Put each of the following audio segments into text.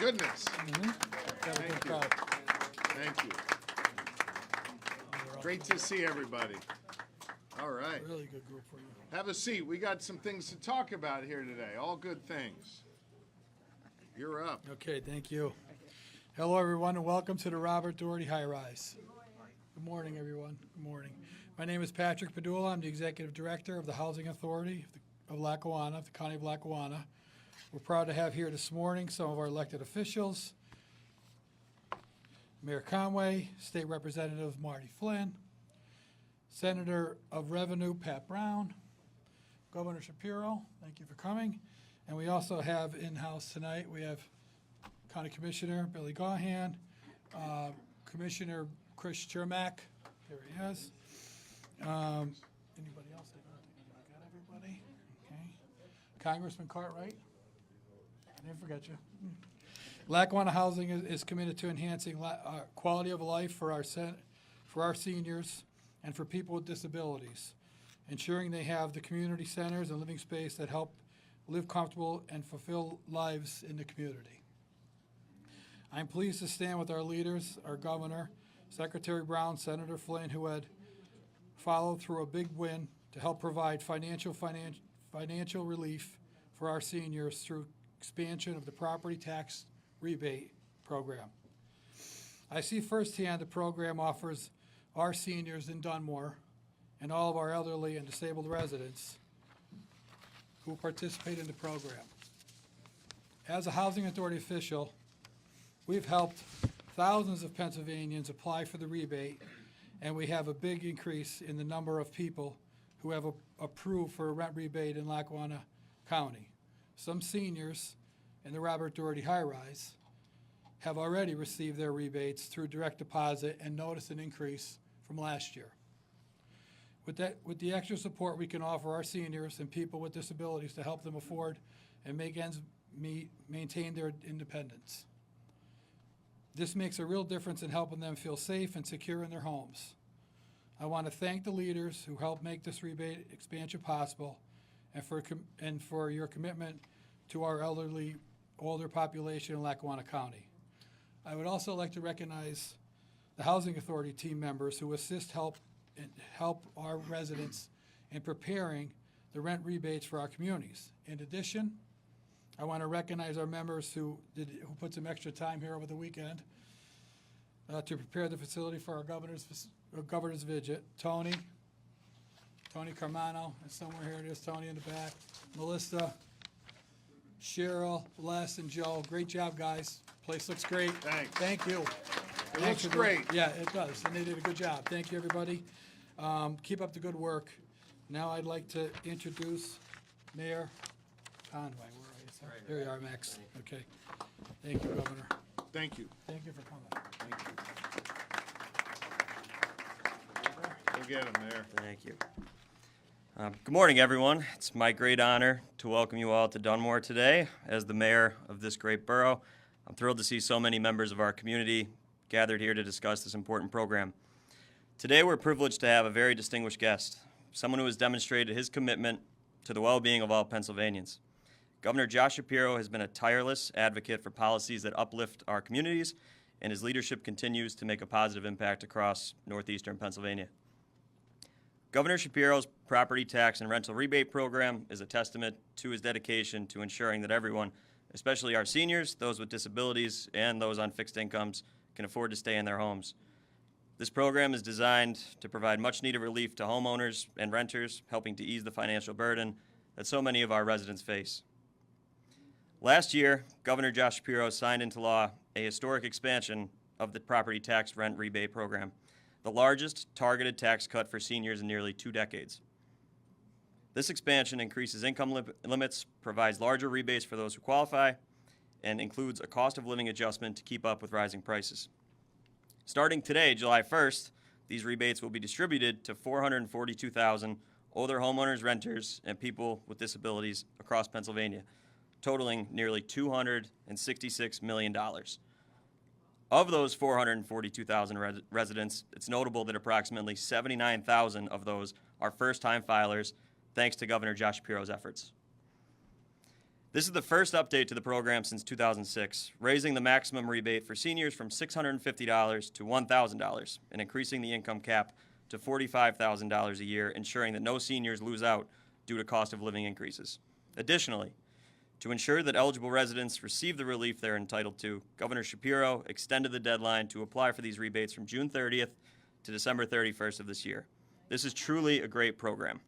goodness. Got a good Thank you. crowd. Thank you. Great to see everybody. All right. Really good group for you. Have a seat. We got some things to talk about here today. All good things. You're up. Okay, thank you. Hello, everyone, and welcome to the Robert Doherty High Rise. Good morning, everyone. Good morning. My name is Patrick Padula. I'm the Executive Director of the Housing Authority of Lackawanna, of the County of Lackawanna. We're proud to have here this morning some of our elected officials, Mayor Conway, State Representative Marty Flynn, Senator of Revenue Pat Brown, Governor Shapiro, thank you for coming. And we also have in-house tonight, we have County Commissioner Billy Gahan, Commissioner Chris Chermak, there he is. Anybody else? I got everybody? Okay. Congressman Cartwright, I didn't forget you. Lackawanna Housing is committed to enhancing quality of life for our seniors and for people with disabilities, ensuring they have the community centers and living space that help live comfortable and fulfill lives in the community. I'm pleased to stand with our leaders, our governor, Secretary Brown, Senator Flynn, who had followed through a big win to help provide financial relief for our seniors through expansion of the property tax rebate program. I see firsthand the program offers our seniors in Dunmore and all of our elderly and disabled residents who participate in the program. As a Housing Authority official, we've helped thousands of Pennsylvanians apply for the rebate, and we have a big increase in the number of people who have approved for a rent rebate in Lackawanna County. Some seniors in the Robert Doherty High Rise have already received their rebates through direct deposit and noticed an increase from last year. With the extra support we can offer our seniors and people with disabilities to help them afford and make ends meet, maintain their independence. This makes a real difference in helping them feel safe and secure in their homes. I want to thank the leaders who helped make this rebate expansion possible and for your commitment to our older population in Lackawanna County. I would also like to recognize the Housing Authority team members who help our residents in preparing the rent rebates for our communities. In addition, I want to recognize our members who put some extra time here over the weekend to prepare the facility for our governor's visit. Tony Carmano, and somewhere here it is, Tony in the back. Melissa, Cheryl, Les, and Joe. Great job, guys. Place looks great. Thanks. Thank you. It looks great. Yeah, it does, and they did a good job. Thank you, everybody. Keep up the good work. Now I'd like to introduce Mayor Conway. Where are you, sir? There you are, Max. Okay. Thank you, Governor. Thank you. Thank you for coming. Thank you. Go get him there. Thank you. Good morning, everyone. It's my great honor to welcome you all to Dunmore today as the mayor of this great borough. I'm thrilled to see so many members of our community gathered here to discuss this important program. Today, we're privileged to have a very distinguished guest, someone who has demonstrated his commitment to the well-being of all Pennsylvanians. Governor Josh Shapiro has been a tireless advocate for policies that uplift our communities, and his leadership continues to make a positive impact across northeastern Pennsylvania. Governor Shapiro's property tax and rental rebate program is a testament to his dedication to ensuring that everyone, especially our seniors, those with disabilities, and those on fixed incomes, can afford to stay in their homes. This program is designed to provide much-needed relief to homeowners and renters, helping to ease the financial burden that so many of our residents face. Last year, Governor Josh Shapiro signed into law a historic expansion of the property tax rent rebate program, the largest targeted tax cut for seniors in nearly 2 decades. This expansion increases income limits, provides larger rebates for those who qualify, and includes a cost of living adjustment to keep up with rising prices. Starting today, July 1st, these rebates will be distributed to 442,000 older homeowners, renters, and people with disabilities across Pennsylvania, totaling nearly $266 million. Of those 442,000 residents, it's notable that approximately 79,000 of those are first-time filers, thanks to Governor Josh Shapiro's efforts. This is the first update to the program since 2006, raising the maximum rebate for seniors from $650 to $1,000 and increasing the income cap to $45,000 a year, ensuring that no seniors lose out due to cost of living increases. Additionally, to ensure that eligible residents receive the relief they're entitled to, Governor Shapiro extended the deadline to apply for these rebates from June 30th to December 31st of this year. This is truly a great program.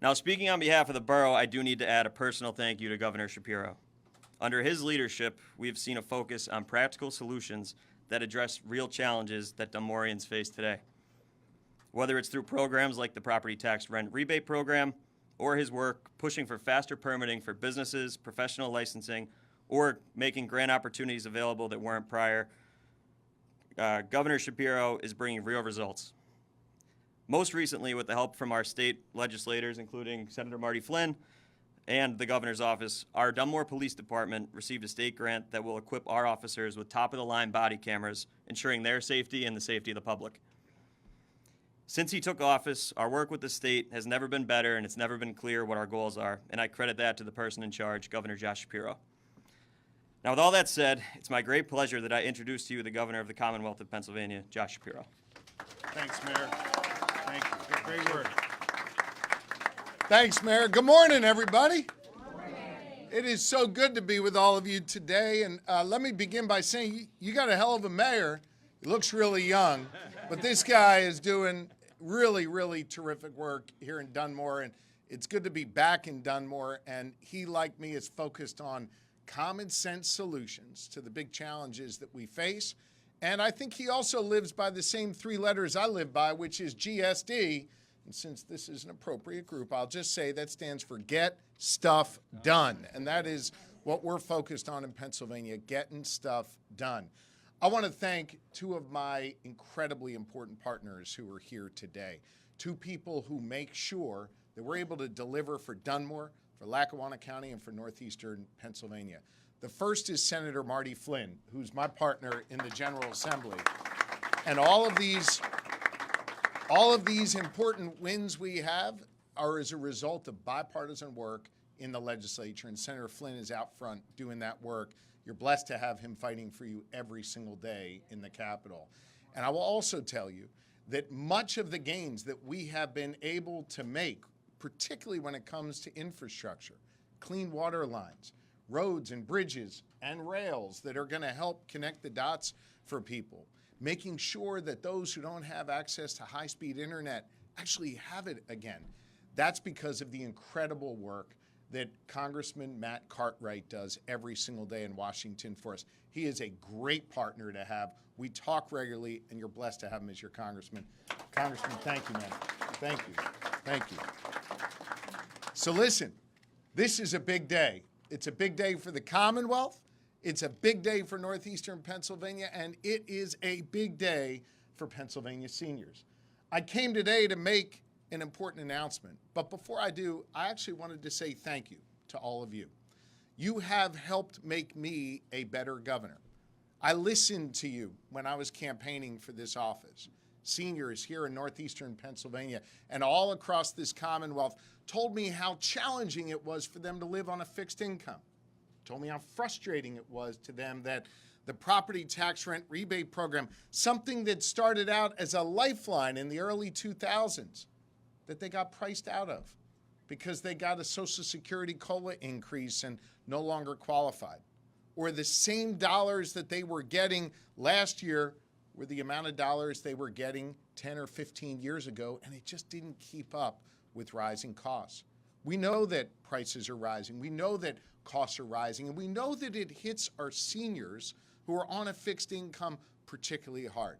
Now, speaking on behalf of the borough, I do need to add a personal thank you to Governor Shapiro. Under his leadership, we have seen a focus on practical solutions that address real challenges that Dunmorians face today. Whether it's through programs like the Property Tax Rent Rebate Program, or his work pushing for faster permitting for businesses, professional licensing, or making grant opportunities available that weren't prior, Governor Shapiro is bringing real results. Most recently, with the help from our state legislators, including Senator Marty Flynn and the governor's office, our Dunmore Police Department received a state grant that will equip our officers with top-of-the-line body cameras, ensuring their safety and the safety of the public. Since he took office, our work with the state has never been better, and it's never been clear what our goals are, and I credit that to the person in charge, Governor Josh Shapiro. Now, with all that said, it's my great pleasure that I introduce to you the Governor of the Commonwealth of Pennsylvania, Josh Shapiro. Thanks, Mayor. Thank you. Great work. Thanks, Mayor. Good morning, everybody. Good morning. It is so good to be with all of you today. And let me begin by saying you got a hell of a mayor. He looks really young, but this guy is doing really, really terrific work here in Dunmore. And it's good to be back in Dunmore. And he, like me, is focused on common sense solutions to the big challenges that we face. And I think he also lives by the same three letters I live by, which is GSD. And since this is an appropriate group, I'll just say that stands for Get Stuff Done. And that is what we're focused on in Pennsylvania, getting stuff done. I want to thank two of my incredibly important partners who are here today. Two people who make sure that we're able to deliver for Dunmore, for Lackawanna County, and for Northeastern Pennsylvania. The first is Senator Marty Flynn, who's my partner in the General Assembly. And all of these important wins we have are as a result of bipartisan work in the legislature, and Senator Flynn is out front doing that work. You're blessed to have him fighting for you every single day in the Capitol. And I will also tell you that much of the gains that we have been able to make, particularly when it comes to infrastructure, clean water lines, roads and bridges and rails that are going to help connect the dots for people, making sure that those who don't have access to high-speed internet actually have it again. That's because of the incredible work that Congressman Cartwright does every single day in Washington for us. He is a great partner to have. We talk regularly, and you're blessed to have him as your congressman. Congressman, thank you, man. Thank you. Thank you. So listen, this is a big day. It's a big day for the Commonwealth. It's a big day for Northeastern Pennsylvania, and it is a big day for Pennsylvania seniors. I came today to make an important announcement, but before I do, I actually wanted to say thank you to all of you. You have helped make me a better governor. I listened to you when I was campaigning for this office. Seniors here in Northeastern Pennsylvania and all across this Commonwealth told me how challenging it was for them to live on a fixed income. Told me how frustrating it was to them that the Property Tax Rent Rebate Program, something that started out as a lifeline in the early 2000s, that they got priced out of because they got a Social Security COLA increase and no longer qualified. Or the same dollars that they were getting last year were the amount of dollars they were getting 10 or 15 years ago, and it just didn't keep up with rising costs. We know that prices are rising. We know that costs are rising, and we know that it hits our seniors who are on a fixed income particularly hard.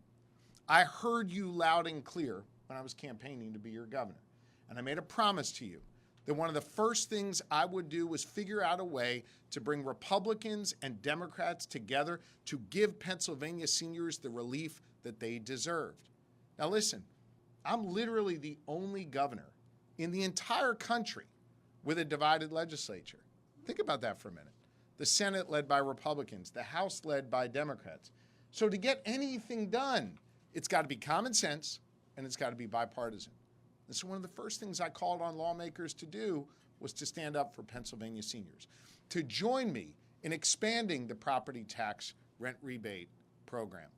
I heard you loud and clear when I was campaigning to be your governor, and I made a promise to you that one of the first things I would do was figure out a way to bring Republicans and Democrats together to give Pennsylvania seniors the relief that they deserved. Now listen, I'm literally the only governor in the entire country with a divided legislature. Think about that for a minute. The Senate led by Republicans, the House led by Democrats. So to get anything done, it's got to be common sense and it's got to be bipartisan. And so one of the first things I called on lawmakers to do was to stand up for Pennsylvania seniors, to join me in expanding the property tax rent rebate program,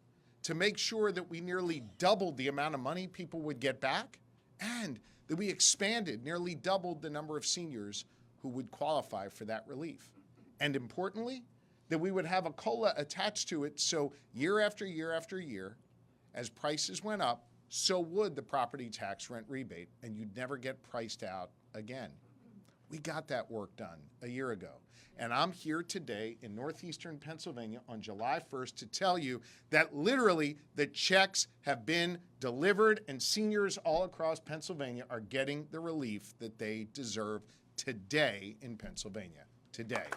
to make sure that we nearly doubled the amount of money people would get back, and that we expanded, nearly doubled the number of seniors who would qualify for that relief. And importantly, that we would have a COLA attached to it, so year after year after year, as prices went up, so would the property tax rent rebate, and you'd never get priced out again. We got that work done a year ago. And I'm here today in northeastern Pennsylvania on July 1st to tell you that literally the checks have been delivered and seniors all across Pennsylvania are getting the relief that they deserve today in Pennsylvania. Today.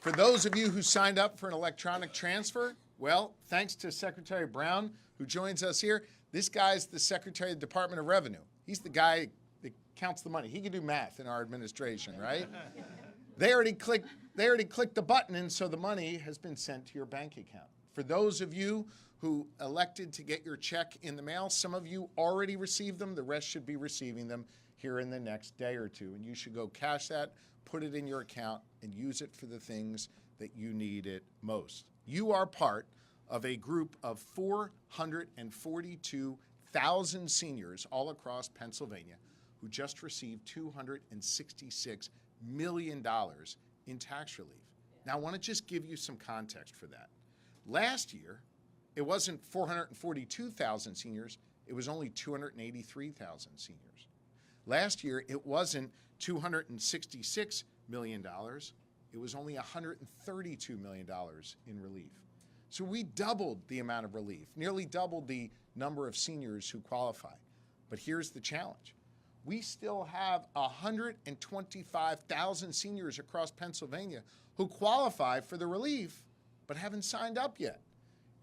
For those of you who signed up for an electronic transfer, well, thanks to Secretary Brown, who joins us here, this guy's the Secretary of the Department of Revenue. He's the guy that counts the money. He can do math in our administration, right? They already clicked the button, and so the money has been sent to your bank account. For those of you who elected to get your check in the mail, some of you already received them. The rest should be receiving them here in the next day or two, and you should go cash that, put it in your account, and use it for the things that you need it most. You are part of a group of 442,000 seniors all across Pennsylvania who just received $266 million in tax relief. Now, I want to just give you some context for that. Last year, it wasn't 442,000 seniors, it was only 283,000 seniors. Last year, it wasn't $266 million, it was only $132 million in relief. So we doubled the amount of relief, nearly doubled the number of seniors who qualify. But here's the challenge. We still have 125,000 seniors across Pennsylvania who qualify for the relief but haven't signed up yet.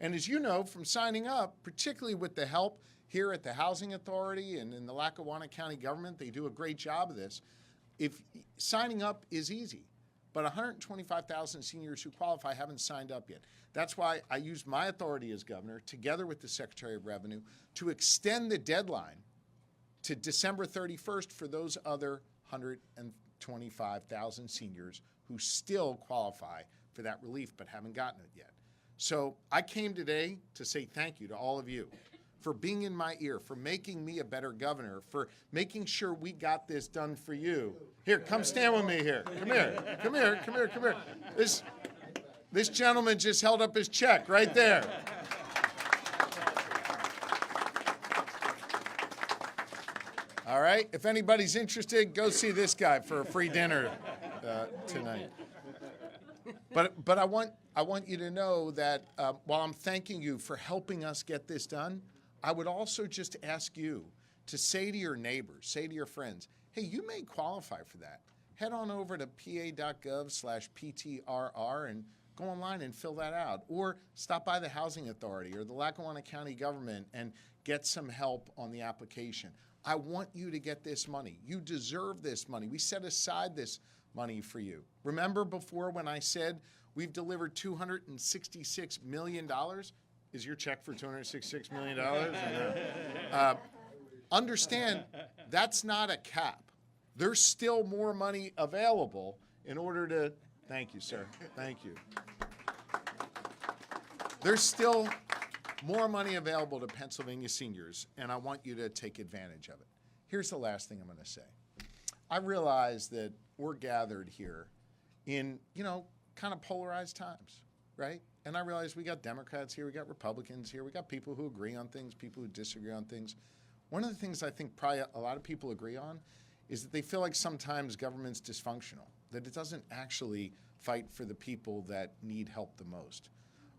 And as you know from signing up, particularly with the help here at the Housing Authority and in the Lackawanna County government, they do a great job of this. If signing up is easy, but 125,000 seniors who qualify haven't signed up yet. That's why I used my authority as governor, together with the Secretary of Revenue, to extend the deadline to December 31st for those other 125,000 seniors who still qualify for that relief but haven't gotten it yet. So I came today to say thank you to all of you for being in my ear, for making me a better governor, for making sure we got this done for you. Here, come stand with me here. Come here, come here, come here, come here. This gentleman just held up his check right there. All right, if anybody's interested, go see this guy for a free dinner tonight. But I want you to know that while I'm thanking you for helping us get this done, I would also just ask you to say to your neighbors, say to your friends, hey, you may qualify for that. Head on over to pa.gov/PTRR and go online and fill that out. Or stop by the Housing Authority or the Lackawanna County government and get some help on the application. I want you to get this money. You deserve this money. We set aside this money for you. Remember before when I said we've delivered $266 million? Is your check for $266 million? Understand, that's not a cap. There's still more money available in order to, thank you, sir, thank you. There's still more money available to Pennsylvania seniors, and I want you to take advantage of it. Here's the last thing I'm going to say. I realize that we're gathered here in, kind of polarized times, right? And I realize we got Democrats here, we got Republicans here, we got people who agree on things, people who disagree on things. One of the things I think probably a lot of people agree on is that they feel like sometimes government's dysfunctional, that it doesn't actually fight for the people that need help the most.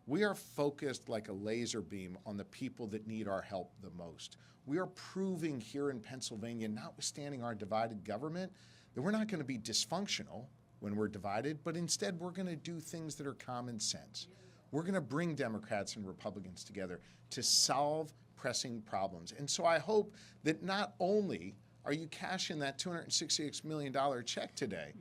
We are focused like a laser beam on the people that need our help the most. We are proving here in Pennsylvania, notwithstanding our divided government, that we're not going to be dysfunctional when we're divided, but instead we're going to do things that are common sense. We're going to bring Democrats and Republicans together to solve pressing problems. And so I hope that not only are you cashing that $266 million check today,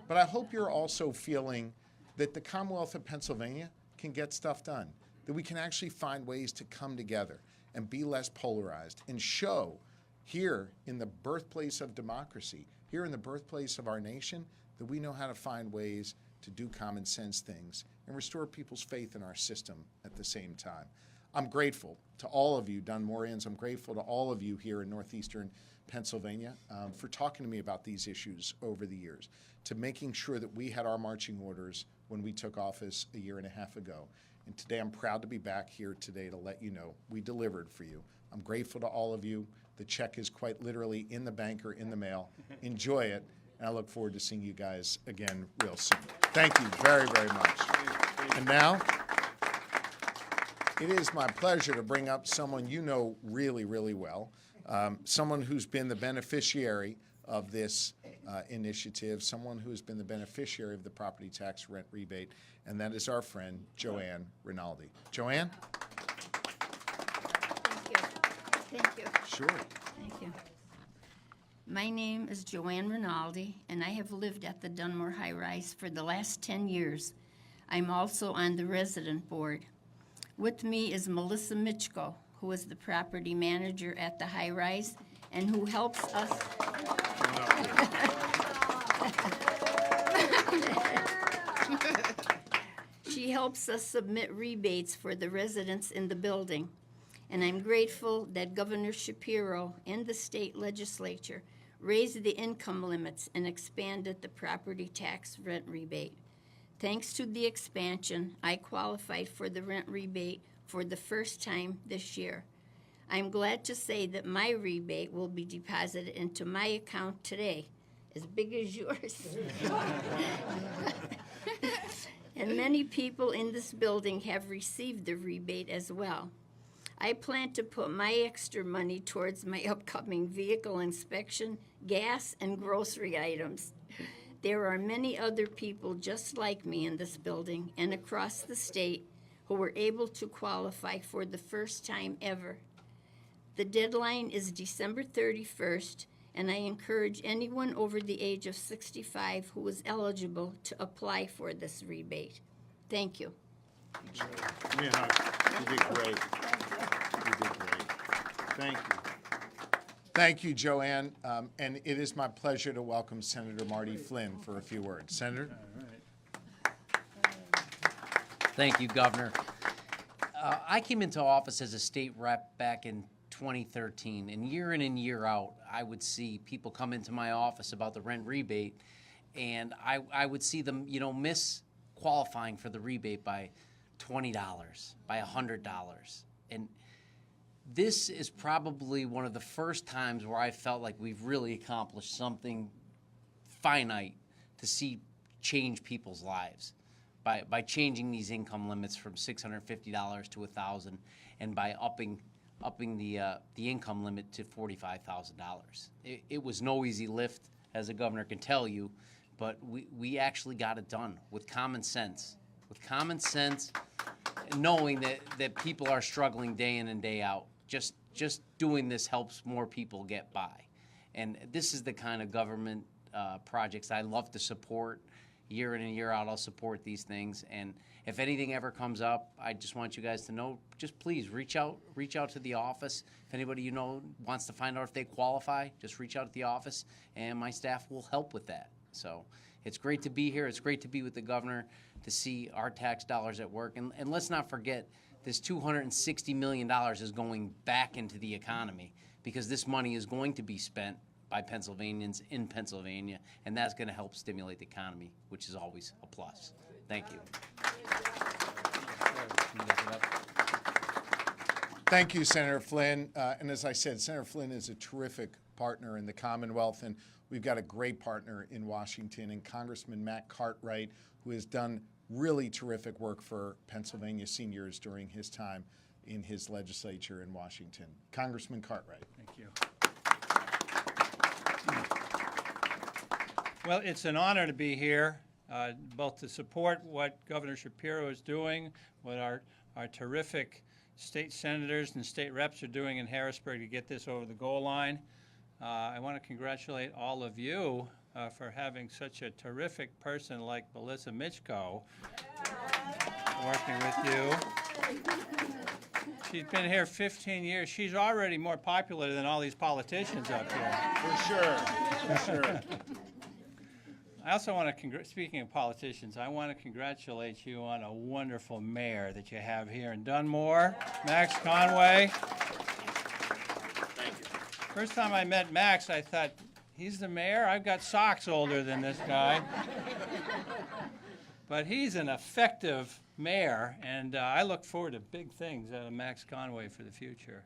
but I hope you're also feeling that the Commonwealth of Pennsylvania can get stuff done, that we can actually find ways to come together and be less polarized and show here in the birthplace of democracy, here in the birthplace of our nation, that we know how to find ways to do common sense things and restore people's faith in our system at the same time. I'm grateful to all of you Dunmorians. I'm grateful to all of you here in northeastern Pennsylvania for talking to me about these issues over the years, to making sure that we had our marching orders when we took office a year and a half ago. And today I'm proud to be back here today to let you know we delivered for you. I'm grateful to all of you. The check is quite literally in the bank or in the mail. Enjoy it, and I look forward to seeing you guys again real soon. Thank you very, very much. And now, it is my pleasure to bring up someone you know really, really well, someone who's been the beneficiary of this initiative, someone who has been the beneficiary of the property tax rent rebate, and that is our friend, Joanne Rinaldi. Joanne? Thank you. Thank you. Sure. Thank you. My name is Joanne Rinaldi, and I have lived at the Dunmore High Rise for the last 10 years. I'm also on the resident board. With me is Melissa Mitchko, who is the property manager at the high rise and who helps us. She helps us submit rebates for the residents in the building. And I'm grateful that Governor Shapiro and the state legislature raised the income limits and expanded the property tax rent rebate. Thanks to the expansion, I qualified for the rent rebate for the first time this year. I'm glad to say that my rebate will be deposited into my account today, as big as yours. And many people in this building have received the rebate as well. I plan to put my extra money towards my upcoming vehicle inspection, gas, and grocery items. There are many other people just like me in this building and across the state who were able to qualify for the first time ever. The deadline is December 31st, and I encourage anyone over the age of 65 who is eligible to apply for this rebate. Thank you. Give me a hug. You did great. You did great. Thank you. Thank you, Joanne. And it is my pleasure to welcome Senator Marty Flynn for a few words. Senator? Thank you, Governor. I came into office as a state rep back in 2013, and in, year out, I would see people come into my office about the rent rebate, and I would see them, miss qualifying for the rebate by $20, by $100. And this is probably one of the first times where I felt like we've really accomplished something finite to see change people's lives by changing these income limits from $650 to $1,000, and by upping the income limit to $45,000. It was no easy lift, as the governor can tell you, but we actually got it done with common sense. With common sense, knowing that people are struggling day in and day out. Just doing this helps more people get by. And this is the kind of government projects I love to support. Year in and year out, I'll support these things. And if anything ever comes up, I just want you guys to know, just please reach out to the office. If anybody you know wants to find out if they qualify, just reach out to the office, and my staff will help with that. So it's great to be here. It's great to be with the governor, to see our tax dollars at work. And let's not forget, this $260 million is going back into the economy, because this money is going to be spent by Pennsylvanians in Pennsylvania, and that's going to help stimulate the economy, which is always a plus. Thank you. Thank you, Senator Flynn. And as I said, Senator Flynn is a terrific partner in the Commonwealth, and we've got a great partner in Washington, and Congressman Cartwright, who has done really terrific work for Pennsylvania seniors during his time in his legislature in Washington. Congressman Cartwright. Thank you. Well, it's an honor to be here, both to support what Governor Shapiro is doing, what our terrific state senators and state reps are doing in Harrisburg to get this over the goal line. I want to congratulate all of you for having such a terrific person like Melissa Mitchko working with you. She's been here 15 years. She's already more popular than all these politicians up here. For sure, for sure. I also want to, speaking of politicians, I want to congratulate you on a wonderful mayor that you have here in Dunmore, Max Conway. Thank you. First time I met Max, I thought, he's the mayor? I've got socks older than this guy. But he's an effective mayor, and I look forward to big things out of Max Conway for the future.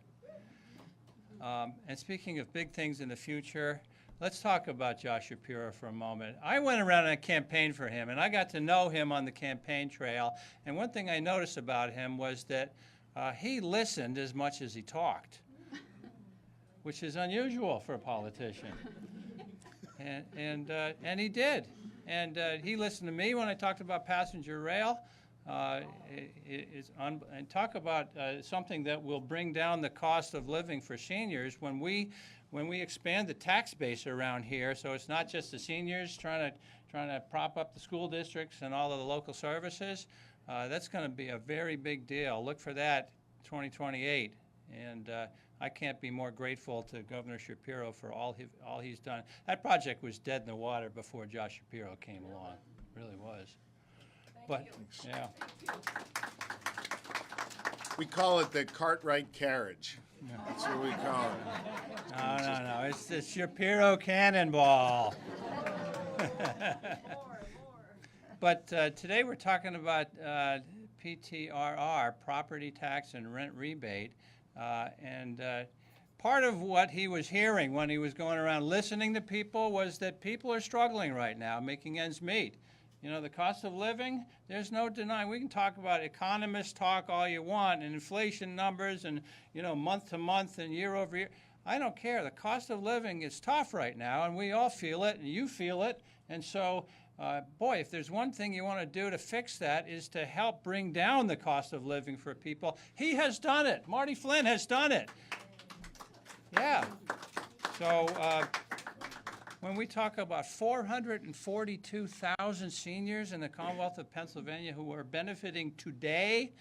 And speaking of big things in the future, let's talk about Josh Shapiro for a moment. I went around and campaigned for him, and I got to know him on the campaign trail. And one thing I noticed about him was that he listened as much as he talked, which is unusual for a politician. And he did. And he listened to me when I talked about passenger rail. And talk about something that will bring down the cost of living for seniors when we expand the tax base around here, so it's not just the seniors trying to prop up the school districts and all of the local services. That's going to be a very big deal. Look for that 2028. And I can't be more grateful to Governor Shapiro for all he's done. That project was dead in the water before Josh Shapiro came along. It really was. Yeah. We call it the Cartwright carriage. That's what we call it. No. It's the Shapiro cannonball. But today we're talking about PTRR, property tax and rent rebate. And part of what he was hearing when he was going around listening to people was that people are struggling right now, making ends meet. You know, the cost of living, there's no denying. We can talk about economists talk all you want and inflation numbers and, you know, month to month and year over year. I don't care. The cost of living is tough right now, and we all feel it, and you feel it. And so, boy, if there's one thing you want to do to fix that is to help bring down the cost of living for people. He has done it. Marty Flynn has done it. Yeah. So, when we talk about 442,000 seniors in the Commonwealth of Pennsylvania who are benefiting today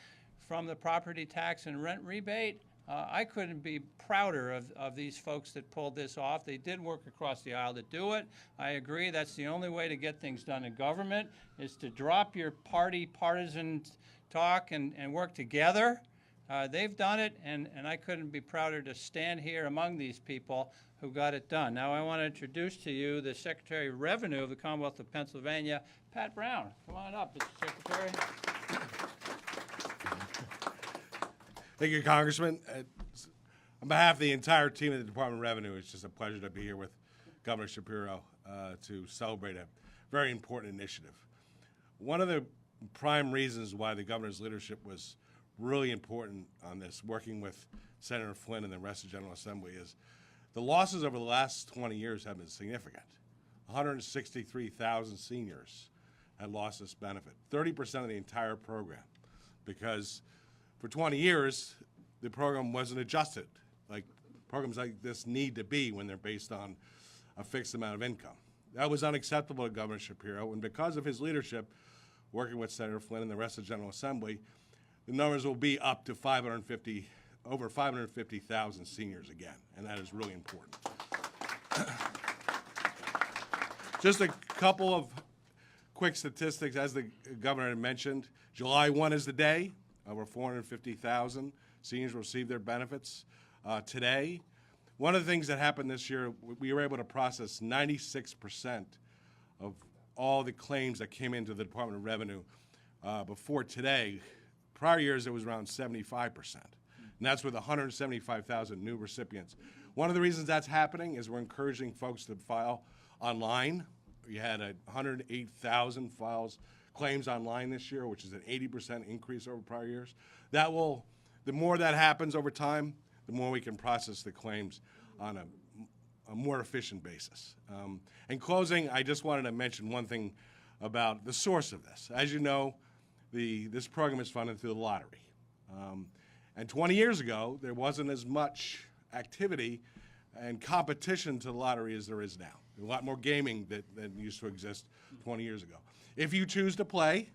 from the property tax and rent rebate, I couldn't be prouder of these folks that pulled this off. They did work across the aisle to do it. I agree that's the only way to get things done in government is to drop your partisan talk and work together. They've done it, and I couldn't be prouder to stand here among these people who got it done. Now I want to introduce to you the Secretary of Revenue of the Commonwealth of Pennsylvania, Pat Brown. Come on up, Mr. Secretary. Thank you, Congressman. On behalf of the entire team at the Department of Revenue, it's just a pleasure to be here with Governor Shapiro to celebrate a very important initiative. One of the prime reasons why the governor's leadership was really important on this, working with Senator Flynn and the rest of the General Assembly, is the losses over the last 20 years have been significant. 163,000 seniors had lost this benefit, 30% of the entire program, because for 20 years, the program wasn't adjusted like programs like this need to be when they're based on a fixed amount of income. That was unacceptable to Governor Shapiro, and because of his leadership, working with Senator Flynn and the rest of the General Assembly, the numbers will be up to over 550,000 seniors again, and that is really important. Just a couple of quick statistics. As the governor had mentioned, July 1 is the day. Over 450,000 seniors received their benefits today. One of the things that happened this year, we were able to process 96% of all the claims that came into the Department of Revenue before today. Prior years, it was around 75%. And that's with 175,000 new recipients. One of the reasons that's happening is we're encouraging folks to file online. We had 108,000 claims online this year, which is an 80% increase over prior years. The more that happens over time, the more we can process the claims on a more efficient basis. In closing, I just wanted to mention one thing about the source of this. As you know, this program is funded through the lottery. And 20 years ago, there wasn't as much activity and competition to the lottery as there is now. A lot more gaming than used to exist 20 years ago. If you choose to play,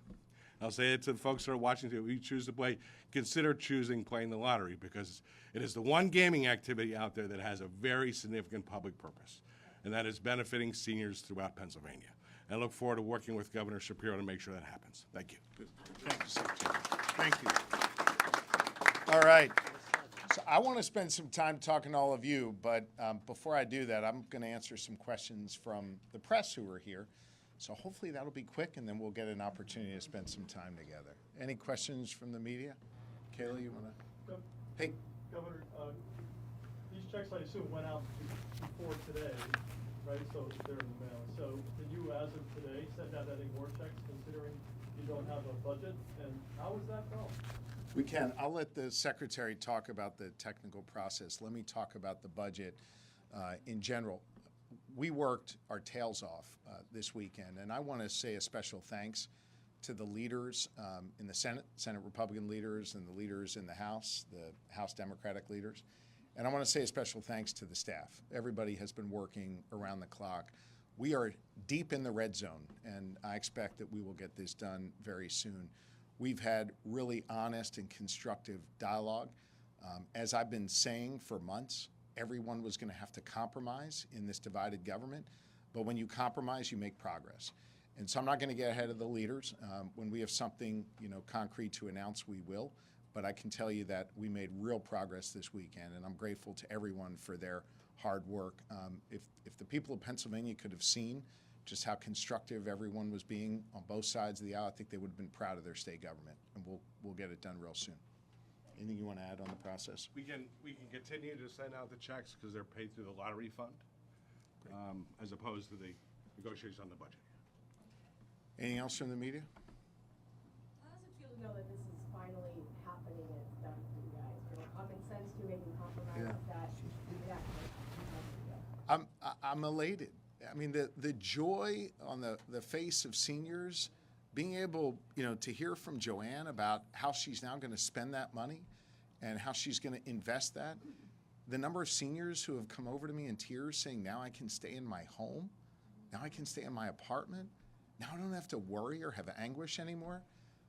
I'll say it to the folks that are watching too, if you choose to play, consider playing the lottery, because it is the one gaming activity out there that has a very significant public purpose, and that is benefiting seniors throughout Pennsylvania. I look forward to working with Governor Shapiro to make sure that happens. Thank you. Thank you, Secretary. Thank you. All right. So I want to spend some time talking to all of you, but before I do that, I'm going to answer some questions from the press who are here. So hopefully that'll be quick, and then we'll get an opportunity to spend some time together. Any questions from the media? Kayla, you want to? Hey. Governor, these checks, I assume, went out before today, right? So they're in the mail. So did you, as of today, send out any more checks, considering you don't have a budget? And how was that done? We can. I'll let the secretary talk about the technical process. Let me talk about the budget in general. We worked our tails off this weekend, and I want to say a special thanks to the leaders in the Senate Republican leaders, and the leaders in the House Democratic leaders. And I want to say a special thanks to the staff. Everybody has been working around the clock. We are deep in the red zone, and I expect that we will get this done very soon. We've had really honest and constructive dialogue. As I've been saying for months, everyone was going to have to compromise in this divided government, but when you compromise, you make progress. And so I'm not going to get ahead of the leaders. When we have something, concrete to announce, we will. But I can tell you that we made real progress this weekend, and I'm grateful to everyone for their hard work. If the people of Pennsylvania could have seen just how constructive everyone was being on both sides of the aisle, I think they would have been proud of their state government, and we'll get it done real soon. Anything you want to add on the process? We can continue to send out the checks because they're paid through the lottery fund, as opposed to the negotiations on the budget. Anything else from the media? How does it feel to know that this is finally happening and it's done for you guys? Common sense to making compromises that I'm elated. I mean, the joy on the face of seniors, being able, to hear from Joanne about how she's now going to spend that money and how she's going to invest that. The number of seniors who have come over to me in tears saying, now I can stay in my home, now I can stay in my apartment, now I don't have to worry or have anguish anymore.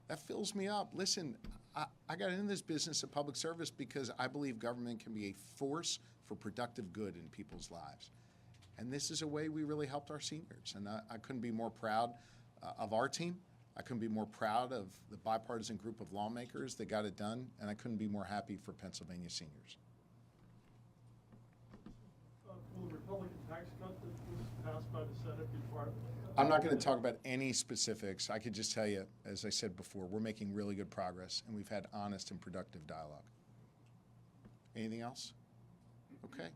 That fills me up. Listen, I got into this business of public service because I believe government can be a force for productive good in people's lives. And this is a way we really helped our seniors. And I couldn't be more proud of our team. I couldn't be more proud of the bipartisan group of lawmakers that got it done. And I couldn't be more happy for Pennsylvania seniors. Will the Republican tax cut that was passed by the Senate be part of it? I'm not going to talk about any specifics. I could just tell you, as I said before, we're making really good progress, and we've had honest and productive dialogue. Anything else? Okay.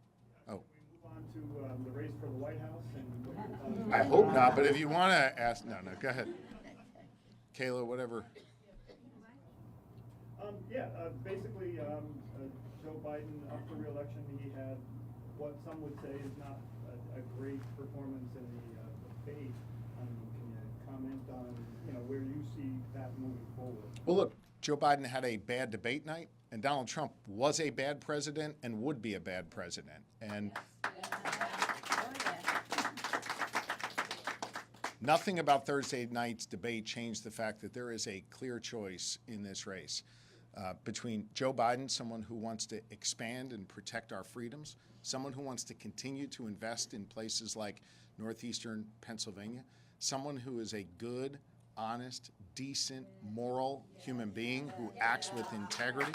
Oh. On to the race for the White House and I hope not, but if you want to ask, no, go ahead. Kayla, whatever. Basically, Joe Biden up for re-election. He had what some would say is not a great performance in the debate. Can you comment on where you see that moving forward? Well, look, Joe Biden had a bad debate night, and Donald Trump was a bad president and would be a bad president. And nothing about Thursday night's debate changed the fact that there is a clear choice in this race between Joe Biden, someone who wants to expand and protect our freedoms, someone who wants to continue to invest in places like northeastern Pennsylvania, someone who is a good, honest, decent, moral human being who acts with integrity.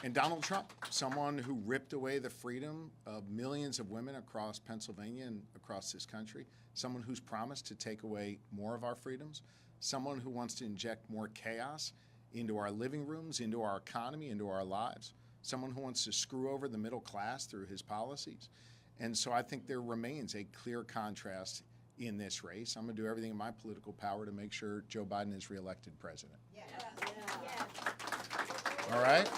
And Donald Trump, someone who ripped away the freedom of millions of women across Pennsylvania and across this country, someone who's promised to take away more of our freedoms, someone who wants to inject more chaos into our living rooms, into our economy, into our lives, someone who wants to screw over the middle class through his policies. And so I think there remains a clear contrast in this race. I'm going to do everything in my political power to make sure Joe Biden is reelected president. Yeah. All right?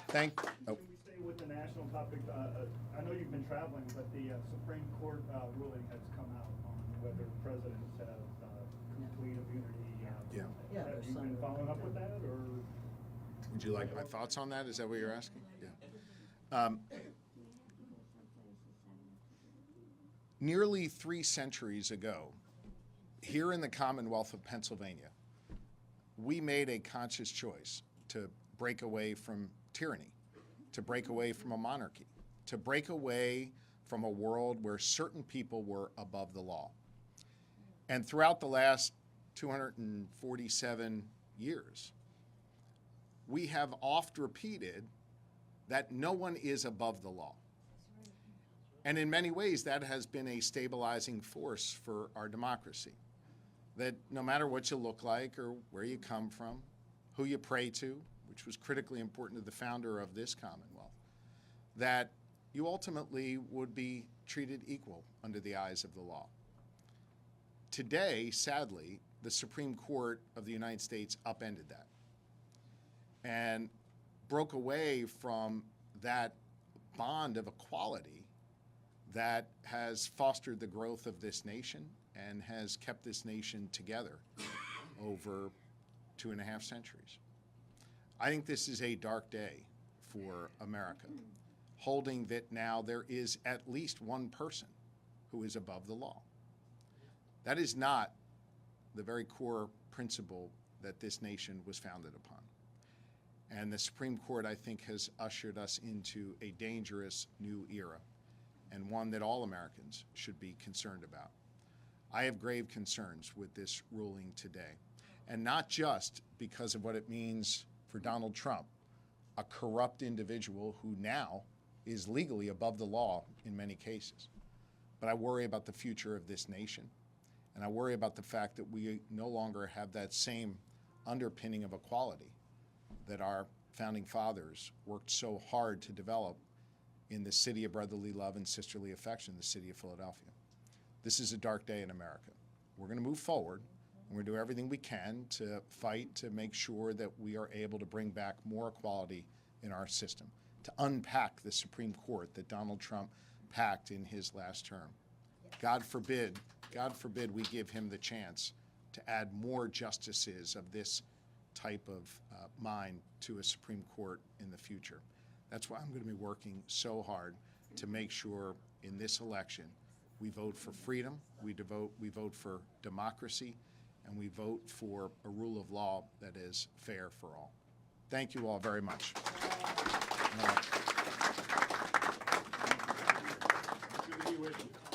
Can we stay with the national topic? I know you've been traveling, but the Supreme Court ruling has come out on whether presidents have complete immunity. Have you been following up with that, or? Would you like my thoughts on that? Is that what you're asking? Yeah. Nearly 3 centuries ago, here in the Commonwealth of Pennsylvania, we made a conscious choice to break away from tyranny, to break away from a monarchy, to break away from a world where certain people were above the law. And throughout the last 247 years, we have oft repeated that no one is above the law. And in many ways, that has been a stabilizing force for our democracy. That no matter what you look like or where you come from, who you pray to, which was critically important to the founder of this Commonwealth, that you ultimately would be treated equal under the eyes of the law. Today, sadly, the Supreme Court of the United States upended that and broke away from that bond of equality that has fostered the growth of this nation and has kept this nation together over 2.5 centuries. I think this is a dark day for America, holding that now there is at least one person who is above the law. That is not the very core principle that this nation was founded upon. And the Supreme Court, I think, has ushered us into a dangerous new era, and one that all Americans should be concerned about. I have grave concerns with this ruling today, and not just because of what it means for Donald Trump, a corrupt individual who now is legally above the law in many cases. But I worry about the future of this nation, and I worry about the fact that we no longer have that same underpinning of equality that our founding fathers worked so hard to develop in the city of brotherly love and sisterly affection, the city of Philadelphia. This is a dark day in America. We're going to move forward, and we're going to do everything we can to fight to make sure that we are able to bring back more equality in our system, to unpack the Supreme Court that Donald Trump packed in his last term. God forbid we give him the chance to add more justices of this type of mind to a Supreme Court in the future. That's why I'm going to be working so hard to make sure in this election we vote for freedom, we vote for democracy, and we vote for a rule of law that is fair for all. Thank you all very much. Good to be with you.